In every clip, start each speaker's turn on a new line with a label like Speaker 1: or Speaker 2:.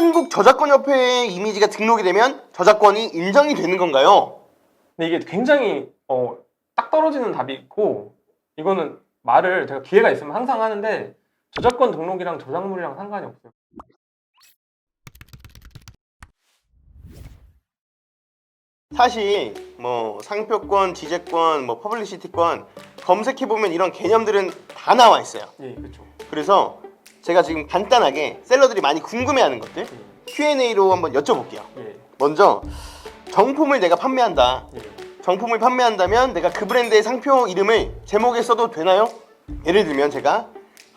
Speaker 1: 한국저작권협회에 이미지가 등록이 되면 저작권이 인정이 되는 건가요?
Speaker 2: 근데 이게 굉장히 딱 떨어지는 답이 있고, 이거는 말을 제가 기회가 있으면 항상 하는데 저작권 등록이랑 저작물이랑 상관이 없어요.
Speaker 1: 사실 뭐 상표권, 지재권, 뭐 퍼블리시티권 검색해보면 이런 개념들은 다 나와 있어요.
Speaker 2: 예, 그렇죠.
Speaker 1: 그래서 제가 지금 간단하게 셀러들이 많이 궁금해하는 것들 Q&A로 한번 여쭤볼게요.
Speaker 2: 예.
Speaker 1: 먼저 정품을 내가 판매한다.
Speaker 2: 예.
Speaker 1: 정품을 판매한다면 내가 그 브랜드의 상표 이름을 제목에 써도 되나요? 예를 들면 제가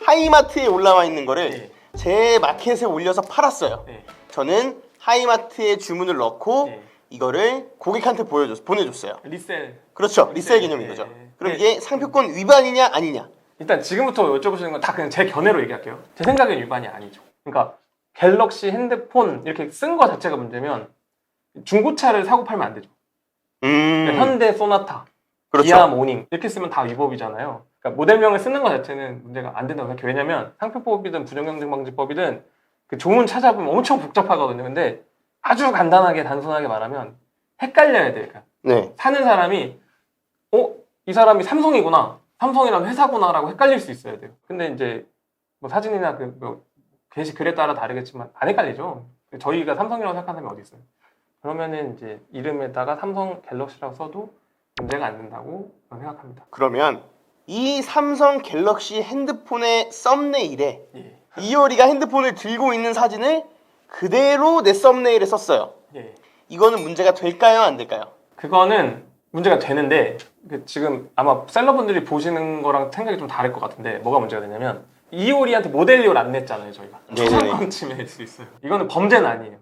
Speaker 1: 하이마트에 올라와 있는 거를
Speaker 2: 예.
Speaker 1: 제 마켓에 올려서 팔았어요.
Speaker 2: 예.
Speaker 1: 저는 하이마트에 주문을 넣고
Speaker 2: 예.
Speaker 1: 이거를 고객한테 보내줬어요.
Speaker 2: 리셀.
Speaker 1: 리셀 개념인
Speaker 2: 예.
Speaker 1: 거죠. 그럼
Speaker 2: 예.
Speaker 1: 이게 상표권 위반이냐 아니냐?
Speaker 2: 일단 지금부터 여쭤보시는 건 다 그냥 제 견해로 얘기할게요. 제 생각엔 위반이 아니죠. 그러니까 갤럭시 핸드폰 이렇게 쓴 거 자체가 문제면 중고차를 사고 팔면 안 되죠. 그러니까 현대 소나타,
Speaker 1: 그렇죠.
Speaker 2: 기아 모닝 이렇게 쓰면 다 위법이잖아요. 그러니까 모델명을 쓰는 것 자체는 문제가 안 된다고 생각해요. 왜냐면 상표법이든 부정경쟁방지법이든 그 조문 찾아보면 엄청 복잡하거든요. 근데 아주 간단하게 단순하게 말하면 헷갈려야 돼요. 그러니까
Speaker 1: 네.
Speaker 2: 사는 사람이 이 사람이 삼성이구나, 삼성이라는 회사구나라고 헷갈릴 수 있어야 돼요. 근데 이제 뭐 사진이나 게시 글에 따라 다르겠지만 안 헷갈리죠. 저희가 삼성이라고 생각하는 사람이 어디 있어요? 그러면은 이제 이름에다가 삼성 갤럭시라고 써도 문제가 안 된다고 저는 생각합니다.
Speaker 1: 그러면 이 삼성 갤럭시 핸드폰의 썸네일에
Speaker 2: 예.
Speaker 1: 이효리가 핸드폰을 들고 있는 사진을 그대로 내 썸네일에 썼어요.
Speaker 2: 예.
Speaker 1: 이거는 문제가 될까요? 안 될까요?
Speaker 2: 그거는 문제가 되는데 지금 아마 셀러분들이 보시는 거랑 생각이 좀 다를 것 같은데 뭐가 문제가 되냐면 이효리한테 모델료를 안 냈잖아요. 저희가
Speaker 1: 네네네.
Speaker 2: 초상권 침해일 수 있어요. 이거는 범죄는 아니에요.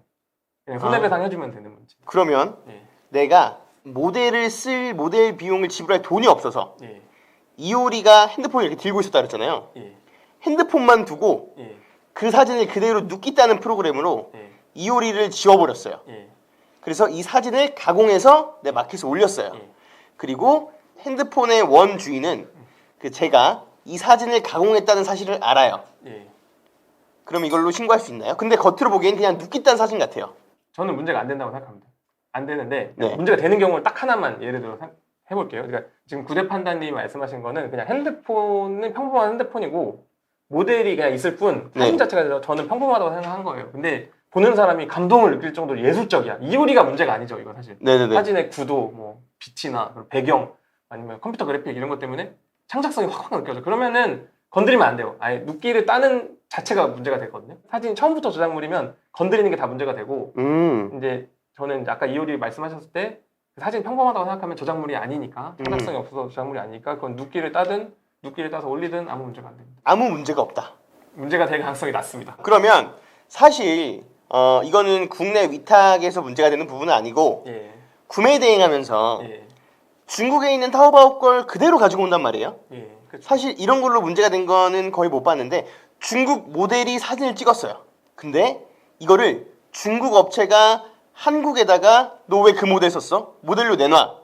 Speaker 2: 그냥 손해배상 해주면 되는 문제.
Speaker 1: 그러면
Speaker 2: 예.
Speaker 1: 내가 모델을 쓸 모델 비용을 지불할 돈이 없어서
Speaker 2: 예.
Speaker 1: 이효리가 핸드폰을 이렇게 들고 있었다 그랬잖아요.
Speaker 2: 예.
Speaker 1: 핸드폰만 두고
Speaker 2: 예.
Speaker 1: 그 사진을 그대로 눕겠다는 프로그램으로
Speaker 2: 예.
Speaker 1: 이효리를 지워버렸어요.
Speaker 2: 예.
Speaker 1: 그래서 이 사진을 가공해서 내 마켓에 올렸어요.
Speaker 2: 예.
Speaker 1: 그리고 핸드폰의 원 주인은 제가 이 사진을 가공했다는 사실을 알아요.
Speaker 2: 예.
Speaker 1: 그럼 이걸로 신고할 수 있나요? 근데 겉으로 보기엔 그냥 눕겠다는 사진 같아요.
Speaker 2: 저는 문제가 안 된다고 생각합니다. 안 되는데
Speaker 1: 네.
Speaker 2: 문제가 되는 경우를 딱 하나만 예를 들어 해볼게요. 그러니까 지금 구대 판단님이 말씀하신 거는 그냥 핸드폰은 평범한 핸드폰이고 모델이 그냥 있을 뿐 사진
Speaker 1: 네.
Speaker 2: 자체가 저는 평범하다고 생각한 거예요. 근데 보는 사람이 감동을 느낄 정도로 예술적이야. 이효리가 문제가 아니죠, 이거 사실.
Speaker 1: 네네네.
Speaker 2: 사진의 구도, 뭐 빛이나 배경 아니면 컴퓨터 그래픽 이런 것 때문에 창작성이 확 느껴져. 그러면은 건드리면 안 돼요. 아예 눕기를 따는 자체가 문제가 되거든요. 사진이 처음부터 저작물이면 건드리는 게 다 문제가 되고 이제 저는 이제 아까 이효리 말씀하셨을 때 사진 평범하다고 생각하면 저작물이 아니니까 창작성이 없어서 저작물이 아니니까 그건 눕기를 따든 눕기를 따서 올리든 아무 문제가 안 됩니다.
Speaker 1: 아무 문제가 없다.
Speaker 2: 문제가 될 가능성이 낮습니다.
Speaker 1: 그러면 사실 이거는 국내 위탁에서 문제가 되는 부분은 아니고
Speaker 2: 예.
Speaker 1: 구매 대행하면서
Speaker 2: 예.
Speaker 1: 중국에 있는 타오바오 걸 그대로 가지고 온단 말이에요.
Speaker 2: 예. 그렇죠.
Speaker 1: 사실 이런 걸로 문제가 된 거는 거의 못 봤는데 중국 모델이 사진을 찍었어요. 근데 이거를 중국 업체가 한국에다가 너 왜 그 모델 썼어? 모델로 내놔.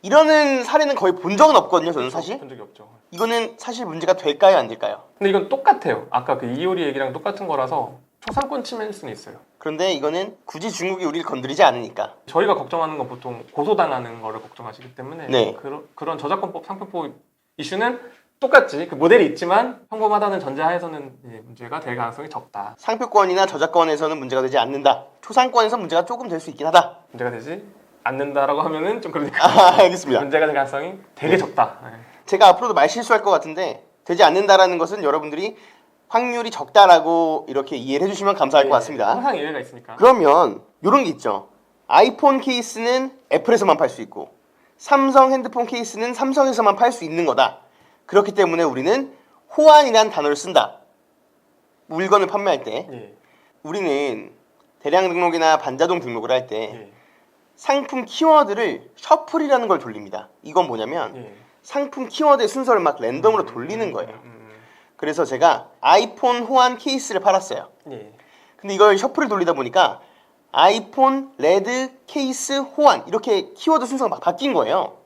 Speaker 1: 이러는 사례는 거의 본 적은 없거든요. 저는 사실.
Speaker 2: 본 적이 없죠.
Speaker 1: 이거는 사실 문제가 될까요? 안 될까요?
Speaker 2: 근데 이건 똑같아요. 아까 그 이효리 얘기랑 똑같은 거라서 초상권 침해일 수는 있어요.
Speaker 1: 그런데 이거는 굳이 중국이 우리를 건드리지 않으니까.
Speaker 2: 저희가 걱정하는 건 보통 고소당하는 거를 걱정하시기 때문에
Speaker 1: 네.
Speaker 2: 그런 저작권법, 상표법 이슈는 똑같지. 그 모델이 있지만 평범하다는 전제하에서는 문제가 될 가능성이 적다.
Speaker 1: 상표권이나 저작권에서는 문제가 되지 않는다. 초상권에서 문제가 조금 될 수 있긴 하다.
Speaker 2: 문제가 되지 않는다라고 하면은 좀 그러니까
Speaker 1: 알겠습니다.
Speaker 2: 문제가 될 가능성이 되게 적다. 네.
Speaker 1: 제가 앞으로도 말 실수할 것 같은데 되지 않는다라는 것은 여러분들이 확률이 적다라고 이렇게 이해를 해주시면 감사할 것 같습니다.
Speaker 2: 항상 예외가 있으니까.
Speaker 1: 그러면 이런 게 있죠. 아이폰 케이스는 애플에서만 팔 수 있고 삼성 핸드폰 케이스는 삼성에서만 팔 수 있는 거다. 그렇기 때문에 우리는 호환이라는 단어를 쓴다. 물건을 판매할 때
Speaker 2: 예.
Speaker 1: 우리는 대량 등록이나 반자동 등록을 할 때
Speaker 2: 예.
Speaker 1: 상품 키워드를 셔플이라는 걸 돌립니다. 이건 뭐냐면
Speaker 2: 예.
Speaker 1: 상품 키워드의 순서를 막 랜덤으로 돌리는 거예요. 그래서 제가 아이폰 호환 케이스를 팔았어요.
Speaker 2: 예.
Speaker 1: 근데 이걸 셔플을 돌리다 보니까 아이폰 레드 케이스 호환 이렇게 키워드 순서가 막 바뀐 거예요.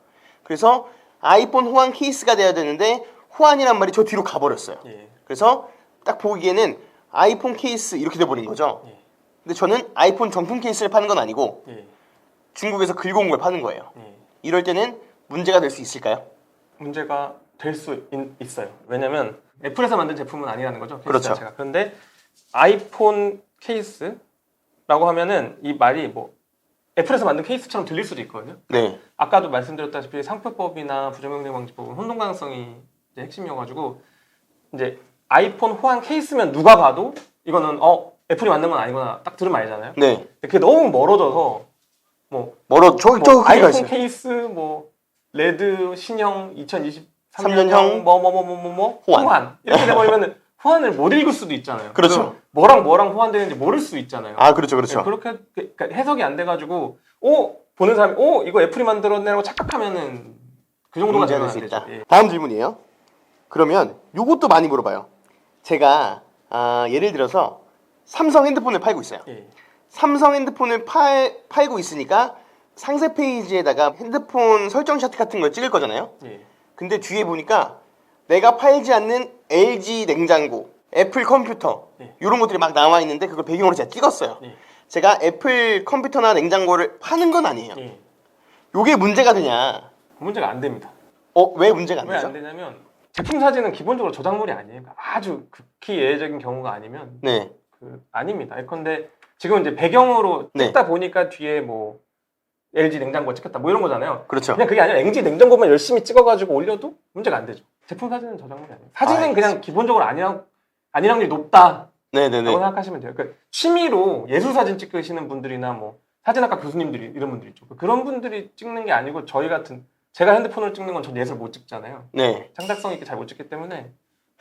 Speaker 1: 그래서 아이폰 호환 케이스가 돼야 되는데 호환이란 말이 저 뒤로 가버렸어요.
Speaker 2: 예.
Speaker 1: 그래서 딱 보기에는 아이폰 케이스 이렇게 돼버린 거죠.
Speaker 2: 예.
Speaker 1: 근데 저는 아이폰 정품 케이스를 파는 건 아니고
Speaker 2: 예.
Speaker 1: 중국에서 긁어온 걸 파는 거예요.
Speaker 2: 예.
Speaker 1: 이럴 때는 문제가 될 수 있을까요?
Speaker 2: 문제가 될 수 있어요. 왜냐면 애플에서 만든 제품은 아니라는 거죠. 케이스
Speaker 1: 그렇죠.
Speaker 2: 자체가. 그런데 아이폰 케이스라고 하면은 이 말이 뭐 애플에서 만든 케이스처럼 들릴 수도 있거든요.
Speaker 1: 네.
Speaker 2: 아까도 말씀드렸다시피 상표법이나 부정경쟁 방지법은 혼동 가능성이 이제 핵심이어가지고 이제 아이폰 호환 케이스면 누가 봐도 이거는 애플이 만든 건 아니구나 딱 들으면 알잖아요.
Speaker 1: 네.
Speaker 2: 근데 그게 너무 멀어져서 뭐
Speaker 1: 저기
Speaker 2: 뭐
Speaker 1: 크기가
Speaker 2: 아이폰
Speaker 1: 있어요.
Speaker 2: 케이스 뭐 레드 신형 2023년형
Speaker 1: 3년형
Speaker 2: 호환 이렇게 돼버리면 호환을 못 읽을 수도 있잖아요.
Speaker 1: 그렇죠.
Speaker 2: 뭐랑 호환되는지 모를 수 있잖아요.
Speaker 1: 아, 그렇죠, 그렇죠.
Speaker 2: 네, 그렇게 그러니까 해석이 안 돼가지고 보는 사람이 이거 애플이 만들었네라고 착각하면은 그 정도가
Speaker 1: 문제가
Speaker 2: 되면
Speaker 1: 될 수
Speaker 2: 안
Speaker 1: 있다.
Speaker 2: 되죠. 예.
Speaker 1: 다음 질문이에요. 그러면 요것도 많이 물어봐요. 제가 예를 들어서 삼성 핸드폰을 팔고 있어요.
Speaker 2: 예.
Speaker 1: 삼성 핸드폰을 팔고 있으니까 상세 페이지에다가 핸드폰 설정 차트 같은 걸 찍을 거잖아요.
Speaker 2: 예.
Speaker 1: 근데 뒤에 보니까 내가 팔지 않는 LG 냉장고, 애플 컴퓨터
Speaker 2: 예.
Speaker 1: 이런 것들이 막 나와 있는데 그걸 배경으로 제가 찍었어요.
Speaker 2: 예.
Speaker 1: 제가 애플 컴퓨터나 냉장고를 파는 건 아니에요.
Speaker 2: 예.
Speaker 1: 요게 문제가 되냐?
Speaker 2: 문제가 안 됩니다.
Speaker 1: 왜 문제가 안
Speaker 2: 왜
Speaker 1: 되죠?
Speaker 2: 안 되냐면 제품 사진은 기본적으로 저작물이 아니에요. 그러니까 아주 극히 예외적인 경우가 아니면
Speaker 1: 네.
Speaker 2: 아닙니다. 예컨대 지금 이제 배경으로
Speaker 1: 네.
Speaker 2: 찍다 보니까 뒤에 뭐 LG 냉장고 찍혔다 뭐 이런 거잖아요.
Speaker 1: 그렇죠.
Speaker 2: 그냥 그게 아니라 LG 냉장고만 열심히 찍어가지고 올려도 문제가 안 되죠. 제품 사진은 저작물이 아니에요. 사진은 그냥 기본적으로 아닐 확률이 높다라고
Speaker 1: 네네네.
Speaker 2: 생각하시면 돼요. 그러니까 취미로 예술 사진 찍으시는 분들이나 뭐 사진학과 교수님들이 이런 분들 있죠. 그런 분들이 찍는 게 아니고 저희 같은 제가 핸드폰을 찍는 건 전 예술 못 찍잖아요.
Speaker 1: 네.
Speaker 2: 창작성 있게 잘 못 찍기 때문에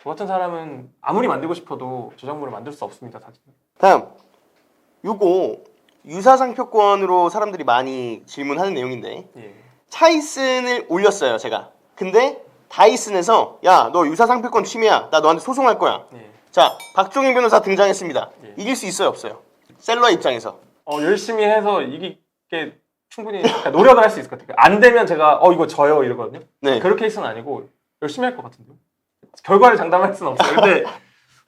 Speaker 2: 저 같은 사람은 아무리 만들고 싶어도 저작물을 만들 수 없습니다. 사진.
Speaker 1: 다음 요거 유사상표권으로 사람들이 많이 질문하는 내용인데
Speaker 2: 예.
Speaker 1: 차이슨을 올렸어요 제가. 근데 다이슨에서 야 너 유사상표권 침해야 나 너한테 소송할 거야.
Speaker 2: 예.
Speaker 1: 자 박종인 변호사 등장했습니다.
Speaker 2: 예.
Speaker 1: 이길 수 있어요 없어요? 셀러의 입장에서.
Speaker 2: 열심히 해서 이기게 충분히 그러니까 노력을 할 수 있을 것 같아요. 안 되면 제가 이거 져요 이러거든요.
Speaker 1: 네.
Speaker 2: 그럴 케이스는 아니고 열심히 할 것 같은데요. 결과를 장담할 수는 없어요. 근데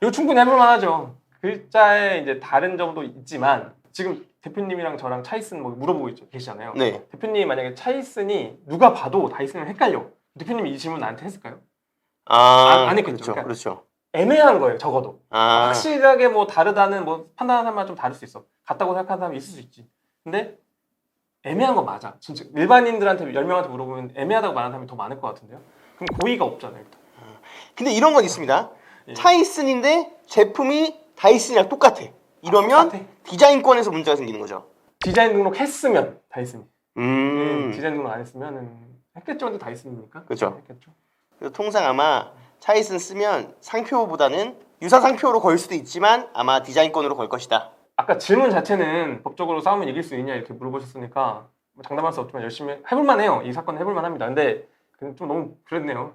Speaker 2: 이거 충분히 해볼 만하죠. 글자에 이제 다른 점도 있지만 지금 대표님이랑 저랑 차이슨 뭐 물어보고 계시잖아요.
Speaker 1: 네.
Speaker 2: 대표님 만약에 차이슨이 누가 봐도 다이슨을 헷갈려. 대표님이 이 질문 나한테 했을까요? 안 했겠죠.
Speaker 1: 그렇죠.
Speaker 2: 그러니까
Speaker 1: 그렇죠.
Speaker 2: 애매한 거예요. 적어도.
Speaker 1: 아.
Speaker 2: 확실하게 뭐 다르다는 뭐 판단하는 사람은 좀 다를 수 있어. 같다고 생각하는 사람이 있을 수 있지. 근데 애매한 건 맞아. 진짜 일반인들한테 10명한테 물어보면 애매하다고 말하는 사람이 더 많을 것 같은데요. 그럼 고의가 없잖아요. 일단.
Speaker 1: 근데 이런 건 있습니다.
Speaker 2: 예.
Speaker 1: 차이슨인데 제품이 다이슨이랑 똑같아. 이러면
Speaker 2: 똑같아.
Speaker 1: 디자인권에서 문제가 생기는 거죠.
Speaker 2: 디자인 등록했으면 다이슨이. 디자인 등록 안 했으면은 했겠죠. 근데 다이슨이니까.
Speaker 1: 그죠.
Speaker 2: 했겠죠.
Speaker 1: 그래서 통상 아마 차이슨 쓰면 상표보다는 유사 상표로 걸 수도 있지만 아마 디자인권으로 걸 것이다.
Speaker 2: 아까 질문 자체는 법적으로 싸우면 이길 수 있냐 이렇게 물어보셨으니까 뭐 장담할 수 없지만 열심히 해볼만 해요. 이 사건 해볼만 합니다. 근데 좀 너무 그랬네요.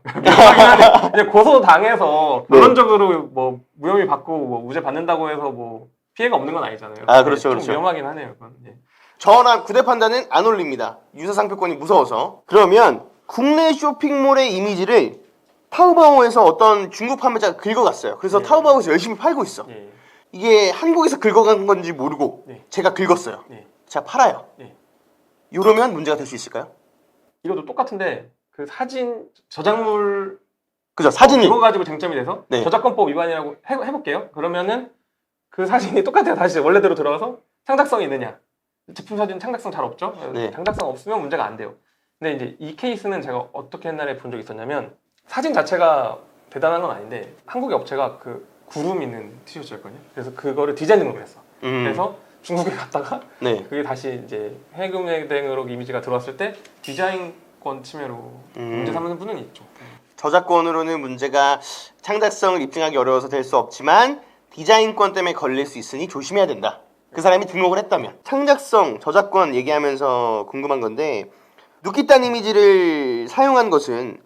Speaker 2: 이제 고소 당해서
Speaker 1: 네.
Speaker 2: 결론적으로 뭐 무혐의 받고 뭐 무죄 받는다고 해서 뭐 피해가 없는 건 아니잖아요.
Speaker 1: 아, 그렇죠,
Speaker 2: 좀
Speaker 1: 그렇죠.
Speaker 2: 위험하긴 하네요. 그건. 예.
Speaker 1: 저랑 구대 판단은 안 올립니다. 유사 상표권이 무서워서. 그러면 국내 쇼핑몰의 이미지를 타오바오에서 어떤 중국 판매자가 긁어갔어요. 그래서
Speaker 2: 네.
Speaker 1: 타오바오에서 열심히 팔고 있어.
Speaker 2: 예.
Speaker 1: 이게 한국에서 긁어간 건지 모르고
Speaker 2: 네.
Speaker 1: 제가 긁었어요.
Speaker 2: 네.
Speaker 1: 제가 팔아요.
Speaker 2: 네.
Speaker 1: 이러면 문제가 될 수 있을까요?
Speaker 2: 이것도 똑같은데 그 사진 저작물
Speaker 1: 그죠? 사진이.
Speaker 2: 이거 가지고 쟁점이 돼서
Speaker 1: 네.
Speaker 2: 저작권법 위반이라고 해볼게요. 그러면은 그 사진이 똑같아요. 다시 원래대로 들어가서 창작성이 있느냐. 제품 사진 창작성 잘 없죠?
Speaker 1: 네.
Speaker 2: 창작성 없으면 문제가 안 돼요. 근데 이제 이 케이스는 제가 어떻게 옛날에 본 적이 있었냐면 사진 자체가 대단한 건 아닌데 한국의 업체가 그 구름 있는 티셔츠였거든요. 그래서 그거를 디자인 등록을 했어. 그래서 중국에 갔다가
Speaker 1: 네.
Speaker 2: 그게 다시 이제 해금액으로 이미지가 들어왔을 때 디자인권 침해로 문제 삼는 분은 있죠.
Speaker 1: 저작권으로는 문제가 창작성을 입증하기 어려워서 될 수 없지만 디자인권 때문에 걸릴 수 있으니 조심해야 된다. 그 사람이 등록을 했다면. 창작성, 저작권 얘기하면서 궁금한 건데 누끼딴 이미지를 사용한 것은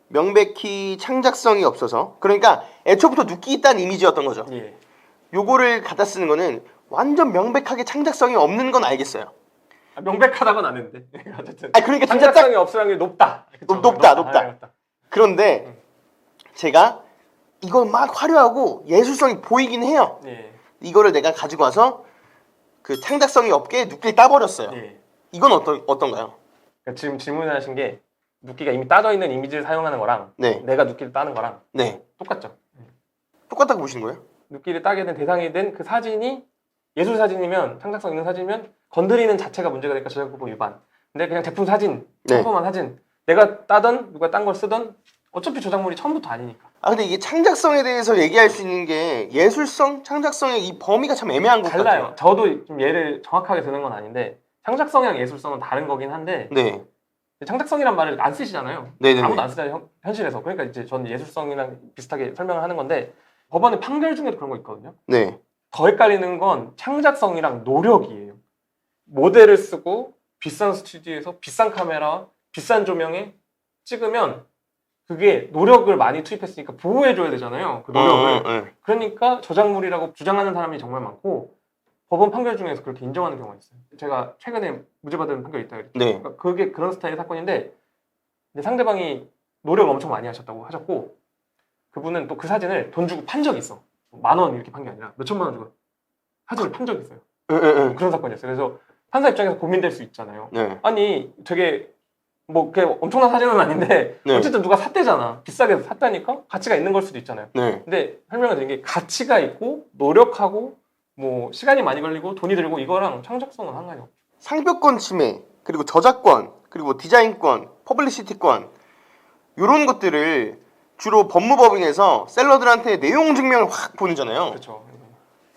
Speaker 1: 명백히 창작성이 없어서 그러니까 애초부터 누끼딴 이미지였던 거죠.
Speaker 2: 예.
Speaker 1: 요거를 갖다 쓰는 거는 완전 명백하게 창작성이 없는 건 알겠어요.
Speaker 2: 명백하다고는 아는데 어쨌든
Speaker 1: 그러니까 진짜 딱
Speaker 2: 창작성이 없을 확률이 높다. 그쵸?
Speaker 1: 높다. 그런데 제가 이걸 막 화려하고 예술성이 보이긴 해요.
Speaker 2: 예.
Speaker 1: 이거를 내가 가지고 와서 그 창작성이 없게 눕기를 따버렸어요.
Speaker 2: 예.
Speaker 1: 이건 어떤가요?
Speaker 2: 그러니까 지금 질문하신 게 눕기가 이미 따져 있는 이미지를 사용하는 거랑
Speaker 1: 네.
Speaker 2: 내가 눕기를 따는 거랑
Speaker 1: 네.
Speaker 2: 똑같죠.
Speaker 1: 똑같다고 보시는 거예요?
Speaker 2: 눕기를 따게 된 대상이 된 그 사진이 예술 사진이면 창작성 있는 사진이면 건드리는 자체가 문제가 되니까 저작권법 위반. 근데 그냥 제품 사진,
Speaker 1: 네.
Speaker 2: 평범한 사진 내가 따던 누가 딴 걸 쓰던 어차피 저작물이 처음부터 아니니까.
Speaker 1: 아 근데 이게 창작성에 대해서 얘기할 수 있는 게 예술성, 창작성의 이 범위가 참 애매한 것
Speaker 2: 달라요.
Speaker 1: 같아요.
Speaker 2: 저도 좀 예를 정확하게 드는 건 아닌데 창작성이랑 예술성은 다른 거긴 한데
Speaker 1: 네.
Speaker 2: 창작성이란 말을 안 쓰시잖아요.
Speaker 1: 네네네.
Speaker 2: 아무도 안 쓰잖아요. 현실에서. 그러니까 이제 저는 예술성이랑 비슷하게 설명을 하는 건데 법원의 판결 중에도 그런 거 있거든요.
Speaker 1: 네.
Speaker 2: 더 헷갈리는 건 창작성이랑 노력이에요. 모델을 쓰고 비싼 스튜디오에서 비싼 카메라, 비싼 조명에 찍으면 그게 노력을 많이 투입했으니까 보호해줘야 되잖아요. 그 노력을.
Speaker 1: 네.
Speaker 2: 그러니까 저작물이라고 주장하는 사람이 정말 많고 법원 판결 중에서 그렇게 인정하는 경우가 있어요. 제가 최근에 무죄 받은 판결이 있다 그랬죠.
Speaker 1: 네.
Speaker 2: 그러니까 그게 그런 스타일의 사건인데 이제 상대방이 노력을 엄청 많이 하셨고 그분은 또 그 사진을 돈 주고 판 적이 있어. 10,000원 이렇게 판 게 아니라 몇 천만 원 주고 사진을 판 적이 있어요. 그런 사건이었어요. 그래서 판사 입장에서 고민될 수 있잖아요.
Speaker 1: 네.
Speaker 2: 아니 되게 뭐 그게 엄청난 사진은 아닌데
Speaker 1: 네.
Speaker 2: 어쨌든 누가 샀대잖아. 비싸게 샀다니까 가치가 있는 걸 수도 있잖아요.
Speaker 1: 네.
Speaker 2: 근데 설명을 드린 게 가치가 있고 노력하고 뭐 시간이 많이 걸리고 돈이 들고 이거랑 창작성은 상관이 없죠.
Speaker 1: 상표권 침해, 그리고 저작권, 그리고 디자인권, 퍼블리시티권 이런 것들을 주로 법무법인에서 셀러들한테 내용 증명을 확 보내잖아요.
Speaker 2: 그렇죠.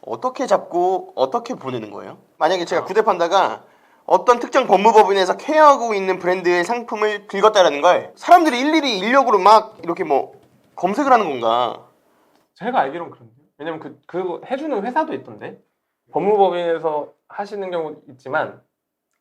Speaker 1: 어떻게 잡고 어떻게 보내는 거예요? 만약에 제가 구대판다가 어떤 특정 법무법인에서 케어하고 있는 브랜드의 상품을 긁었다라는 걸 사람들이 일일이 인력으로 막 이렇게 뭐 검색을 하는 건가?
Speaker 2: 제가 알기로는 그런데 왜냐면 그거 해주는 회사도 있던데 법무법인에서 하시는 경우도 있지만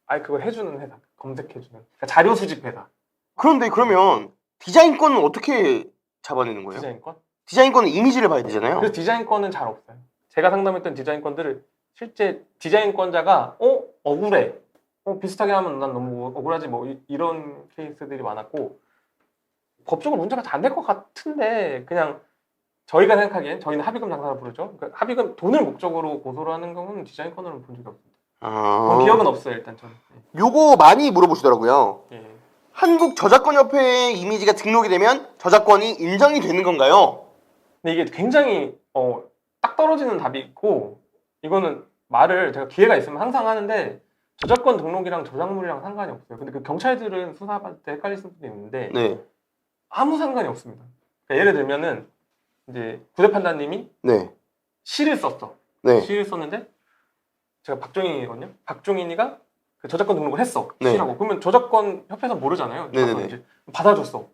Speaker 2: 아예 그걸 해주는 회사 검색해주는 그러니까 자료 수집 회사
Speaker 1: 그런데 그러면 디자인권은 어떻게 잡아내는 거예요?
Speaker 2: 디자인권?
Speaker 1: 디자인권은 이미지를 봐야 되잖아요.
Speaker 2: 그래서 디자인권은 잘 없어요. 제가 상담했던 디자인권들을 실제 디자인권자가 억울해 비슷하게 하면 난 너무 억울하지 뭐 이런 케이스들이 많았고 법적으로 문제가 잘 안 될 것 같은데 그냥 저희가 생각하기엔 저희는 합의금 장사를 부르죠. 그러니까 합의금 돈을 목적으로 고소를 하는 경우는 디자인권으로는 본 적이 없습니다. 그런 기억은 없어요 일단 저는.
Speaker 1: 요거 많이 물어보시더라고요.
Speaker 2: 예.
Speaker 1: 한국저작권협회의 이미지가 등록이 되면 저작권이 인정이 되는 건가요?
Speaker 2: 근데 이게 굉장히 딱 떨어지는 답이 있고 이거는 말을 제가 기회가 있으면 항상 하는데 저작권 등록이랑 저작물이랑 상관이 없어요. 근데 그 경찰들은 수사받을 때 헷갈릴 수도 있는데
Speaker 1: 네.
Speaker 2: 아무 상관이 없습니다. 그러니까 예를 들면은 이제 구대 판사님이
Speaker 1: 네.
Speaker 2: 시를 썼어.
Speaker 1: 네.
Speaker 2: 시를 썼는데 제가 박종인이거든요. 박종인이가 그 저작권 등록을 했어.
Speaker 1: 네.
Speaker 2: 시라고. 그러면 저작권 협회에서 모르잖아요.
Speaker 1: 네네네.
Speaker 2: 이제 받아줬어.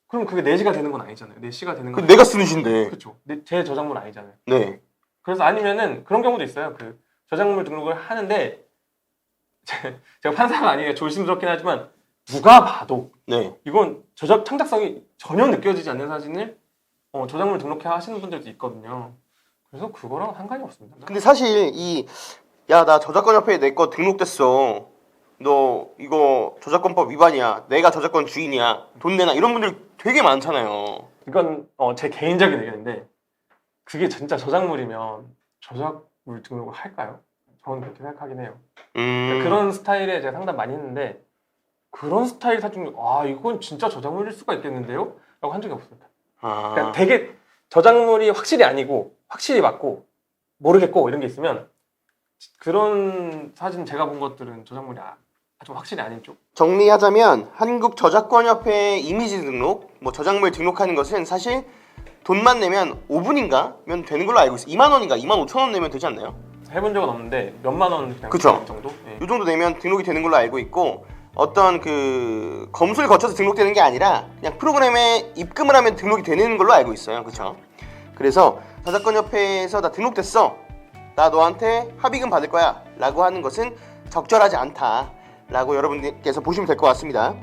Speaker 2: 그럼 그게 내 시가 되는 건 아니잖아요. 내 시가 되는 건
Speaker 1: 내가 쓰는 시인데.
Speaker 2: 그렇죠. 제 저작물 아니잖아요.
Speaker 1: 네.
Speaker 2: 그래서 아니면은 그런 경우도 있어요. 그 저작물 등록을 하는데 제가 판사가 아니에요. 조심스럽긴 하지만 누가 봐도
Speaker 1: 네.
Speaker 2: 이건 창작성이 전혀 느껴지지 않는 사진을 저작물 등록해 하시는 분들도 있거든요. 그래서 그거랑 상관이 없습니다.
Speaker 1: 근데 사실 야, 나 저작권협회에 내 거 등록됐어. 너 이거 저작권법 위반이야. 내가 저작권 주인이야. 돈 내놔. 이런 분들 되게 많잖아요.
Speaker 2: 이건 제 개인적인 의견인데 그게 진짜 저작물이면 저작물 등록을 할까요? 저는 그렇게 생각하긴 해요. 그러니까 그런 스타일에 제가 상담 많이 했는데 그런 스타일 사진 이건 진짜 저작물일 수가 있겠는데요? 라고 한 적이 없습니다. 그러니까 되게 저작물이 확실히 아니고 확실히 맞고 모르겠고 이런 게 있으면 그런 사진 제가 본 것들은 저작물이 좀 확실히 아닌 쪽.
Speaker 1: 정리하자면 한국저작권협회 이미지 등록, 뭐 저작물 등록하는 것은 사실 돈만 내면 5분인가면 되는 걸로 알고 있어요. 2만 원인가 2만 5천 원 내면 되지 않나요?
Speaker 2: 해본 적은 없는데 몇만 원 그냥
Speaker 1: 그쵸.
Speaker 2: 정도? 예.
Speaker 1: 이 정도 내면 등록이 되는 걸로 알고 있고 어떤 그 검수를 거쳐서 등록되는 게 아니라 그냥 프로그램에 입금을 하면 등록이 되는 걸로 알고 있어요. 그렇죠? 그래서 저작권협회에서 나 등록됐어. 나 너한테 합의금 받을 거야 라고 하는 것은 적절하지 않다 라고 여러분께서 보시면 될 것 같습니다.